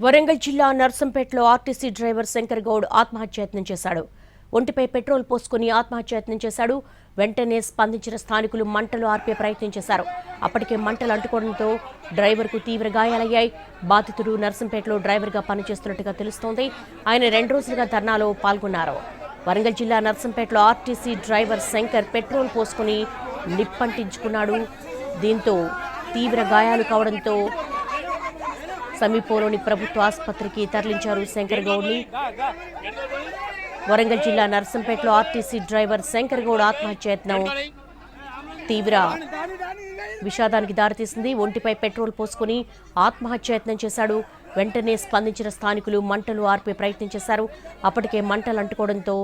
వరంగల్ జిల్లా నర్సంపేటలో RTC driver Shankar Goud ఆత్మహత్యాయత్నం చేశాడు. ఒంటిపై పెట్రోల్ పోసుకుని ఆత్మహత్యాయత్నం చేశాడు. వెంటనే స్పందించిన స్థానికులు మంటలు ఆర్పే ప్రయత్నం చేశారు. అప్పటికే మంటలు అంటుకోవడంతో డ్రైవర్కు తీవ్ర గాయాలయ్యాయి. బాధితుడు నర్సంపేటలో డ్రైవర్గా పనిచేస్తున్నట్టుగా తెలుస్తోంది. ఆయన 2 రోజులుగా ధర్నాలో పాల్గొన్నారు. వరంగల్ జిల్లా నర్సంపేటలో ఆర్టీసీ డ్రైవర్ శంకర్ పెట్రోల్ పోసుకుని నిప్పంటించుకున్నాడు. దీంతో తీవ్ర గాయాలు కావడంతో సమీపంలోని ప్రభుత్వ ఆసుపత్రికి తరలించారు శంకర్ గౌడ్ని. వరంగల్ జిల్లా నర్సంపేటలో ఆర్టీసీ డ్రైవర్ శంకర్ గౌడ్ ఆత్మహత్యాయత్నం తీవ్ర విషాదానికి దారితీసింది. ఒంటిపై పెట్రోల్ పోసుకుని ఆత్మహత్యాయత్నం చేశాడు. వెంటనే స్పందించిన స్థానికులు మంటలు ఆర్పే ప్రయత్నం చేశారు. అప్పటికే మంటలు అంటుకోవడంతో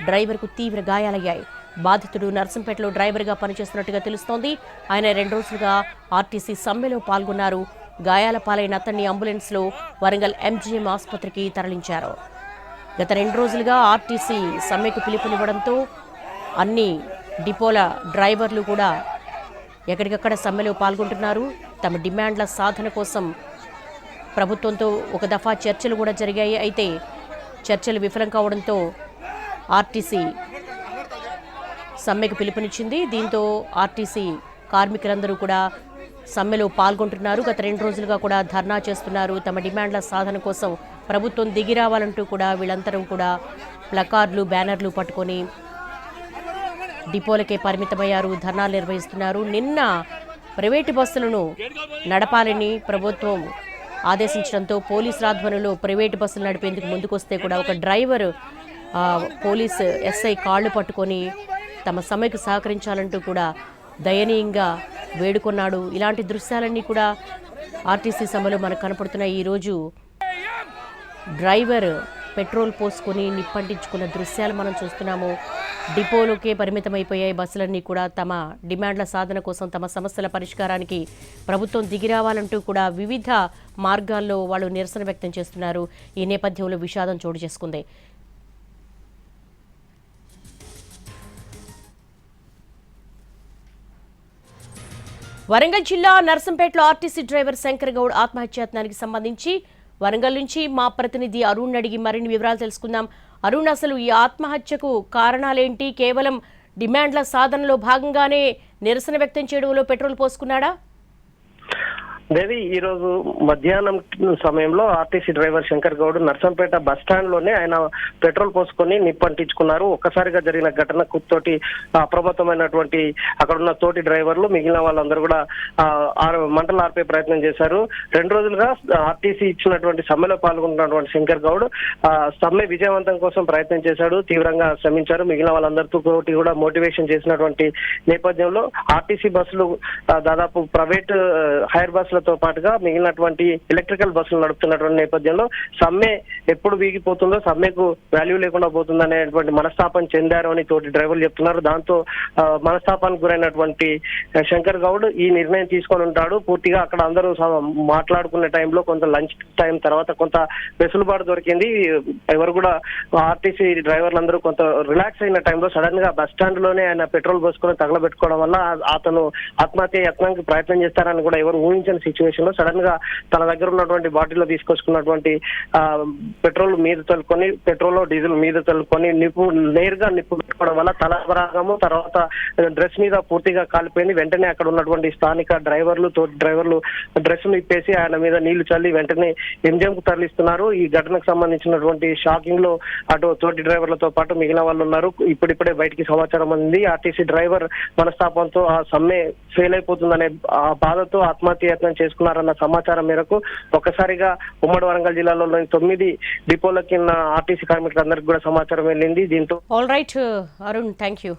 డ్రైవర్కు తీవ్ర గాయాలయ్యాయి. బాధితుడు నర్సంపేటలో డ్రైవర్గా పనిచేస్తున్నట్టుగా తెలుస్తోంది. ఆయన 2 రోజులుగా ఆర్టీసీ సమ్మెలో పాల్గొన్నారు. గాయాల పాలైన అతన్ని అంబులెన్స్లో వరంగల్ ఎంజీఎం ఆసుపత్రికి తరలించారు. గత 2 రోజులుగా ఆర్టీసీ సమ్మెకు పిలుపునివ్వడంతో అన్ని డిపోల డ్రైవర్లు కూడా ఎక్కడికక్కడ సమ్మెలో పాల్గొంటున్నారు. తమ డిమాండ్ల సాధన కోసం ప్రభుత్వంతో ఒక దఫా చర్చలు కూడా జరిగాయి. అయితే చర్చలు విఫలం కావడంతో ఆర్టీసీ సమ్మెకు పిలుపునిచ్చింది. దీంతో ఆర్టీసీ కార్మికులందరూ కూడా సమ్మెలో పాల్గొంటున్నారు. గత 2 రోజులుగా కూడా ధర్నా చేస్తున్నారు. తమ డిమాండ్ల సాధన కోసం ప్రభుత్వం దిగిరావాలంటూ కూడా వీళ్ళందరూ కూడా ప్లకార్డులు, బ్యానర్లు పట్టుకొని డిపోలకే పరిమితమయ్యారు. ధర్నాలు నిర్వహిస్తున్నారు. నిన్న ప్రైవేటు బస్సులను నడపాలని ప్రభుత్వం ఆదేశించడంతో పోలీసుల ఆధ్వర్యంలో ప్రైవేటు బస్సులు నడిపేందుకు ముందుకొస్తే కూడా ఒక డ్రైవర్ పోలీసు ఎస్ఐ కాళ్లు పట్టుకొని తమ సమ్మెకు సహకరించాలంటూ కూడా దయనీయంగా వేడుకొన్నాడు. ఇలాంటి దృశ్యాలన్నీ కూడా ఆర్టీసీ సమ్మెలో మనకు కనపడుతున్నాయి. ఈరోజు డ్రైవర్ పెట్రోల్ పోసుకొని నిప్పంటించుకున్న దృశ్యాలు మనం చూస్తున్నాము. డిపోలోకే పరిమితమైపోయాయి బస్సులన్నీ కూడా. తమ డిమాండ్ల సాధన కోసం, తమ సమస్యల పరిష్కారానికి ప్రభుత్వం దిగిరావాలంటూ కూడా వివిధ మార్గాల్లో వాళ్ళు నిరసన వ్యక్తం చేస్తున్నారు. ఈ నేపథ్యంలో విషాదం చోటు చేసుకుంది. వరంగల్ జిల్లా నర్సంపేటలో ఆర్టీసీ డ్రైవర్ శంకర్ గౌడ్ ఆత్మహత్యాయత్నానికి సంబంధించి వరంగల్ నుంచి మా ప్రతినిధి అరుణ్ అడిగి మరిన్ని వివరాలు తెలుసుకుందాం. అరుణ్, అసలు ఈ ఆత్మహత్యకు కారణాలేంటి? కేవలం డిమాండ్ల సాధనలో భాగంగానే నిరసన వ్యక్తం చేయడంలో పెట్రోల్ పోసుకున్నాడా? దేవి, ఈ రోజు మధ్యాహ్నం సమయంలో RTC driver Shankar Goud Narsampet bus stand లోనే ఆయన పెట్రోల్ పోసుకొని నిప్పంటించుకున్నారు. ఒక్కసారిగా జరిగిన ఘటన తోటి అప్రమత్తమైనటువంటి అక్కడ ఉన్న తోటి డ్రైవర్లు, మిగిలిన వాళ్ళందరూ కూడా మంటలు ఆర్పే ప్రయత్నం చేశారు. 2 రోజులుగా ఆర్టీసీ ఇచ్చినటువంటి సమ్మెలో పాల్గొంటున్నటువంటి శంకర్ గౌడ్ సమ్మె విజయవంతం కోసం ప్రయత్నం చేశాడు. తీవ్రంగా శ్రమించారు. మిగిలిన వాళ్ళందరితో కూడా మోటివేషన్ చేసినటువంటి నేపథ్యంలో ఆర్టీసీ బస్సులు దాదాపు ప్రైవేట్ హైర్ బస్సులతో పాటుగా మిగిలినటువంటి ఎలక్ట్రికల్ బస్సులు నడుపుతున్నటువంటి నేపథ్యంలో సమ్మె ఎప్పుడు వీగిపోతుందో, సమ్మెకు వాల్యూ లేకుండా పోతుంది అనేటువంటి మనస్తాపం చెందారు అని తోటి డ్రైవర్లు చెప్తున్నారు. దాంతో మనస్తాపానికి గురైనటువంటి శంకర్ గౌడ్ ఈ నిర్ణయం తీసుకొని ఉంటాడు. పూర్తిగా అక్కడ అందరూ మాట్లాడుకునే టైంలో కొంత లంచ్ టైం తర్వాత కొంత వెసులుబాటు దొరికింది. ఎవరు కూడా ఆర్టీసీ డ్రైవర్లందరూ కొంత రిలాక్స్ అయిన టైంలో సడన్ గా బస్ స్టాండ్ లోనే ఆయన పెట్రోల్ పోసుకొని తగలబెట్టుకోవడం వల్ల అతను ఆత్మహత్య యత్నానికి ప్రయత్నం చేస్తారని కూడా ఎవరు ఊహించని సిచ్యువేషన్ లో సడన్ గా తన దగ్గర ఉన్నటువంటి బాటిల్లో తీసుకొచ్చుకున్నటువంటి పెట్రోల్ మీద తలుకొని, పెట్రోల్ డీజిల్ మీద తలుకొని నేరుగా నిప్పు పెట్టుకోవడం వల్ల తల భాగము తర్వాత డ్రెస్ మీద పూర్తిగా కాలిపోయింది. వెంటనే అక్కడ ఉన్నటువంటి స్థానిక డ్రైవర్లు, తోటి డ్రైవర్లు డ్రెస్ ఇప్పేసి ఆయన మీద నీళ్లు చల్లి వెంటనే ఎంజిఎం కు తరలిస్తున్నారు. ఈ ఘటనకు సంబంధించినటువంటి షాకింగ్ లో అటు తోటి డ్రైవర్లతో పాటు మిగిలిన వాళ్ళు ఉన్నారు. ఇప్పుడిప్పుడే బయటికి సమాచారం అందింది. ఆర్టీసీ డ్రైవర్ మనస్తాపంతో ఆ సమ్మె ఫెయిల్ అయిపోతుందనే ఆ బాధతో ఆత్మహత్య యత్నం చేసుకున్నారన్న సమాచారం మేరకు ఒక్కసారిగా ఉమ్మడి వరంగల్ జిల్లాలోని 9 డిపోలకి ఆర్టీసీ కార్మికులందరికీ కూడా సమాచారం వెళ్ళింది. దీంతో all right Arun, thank you.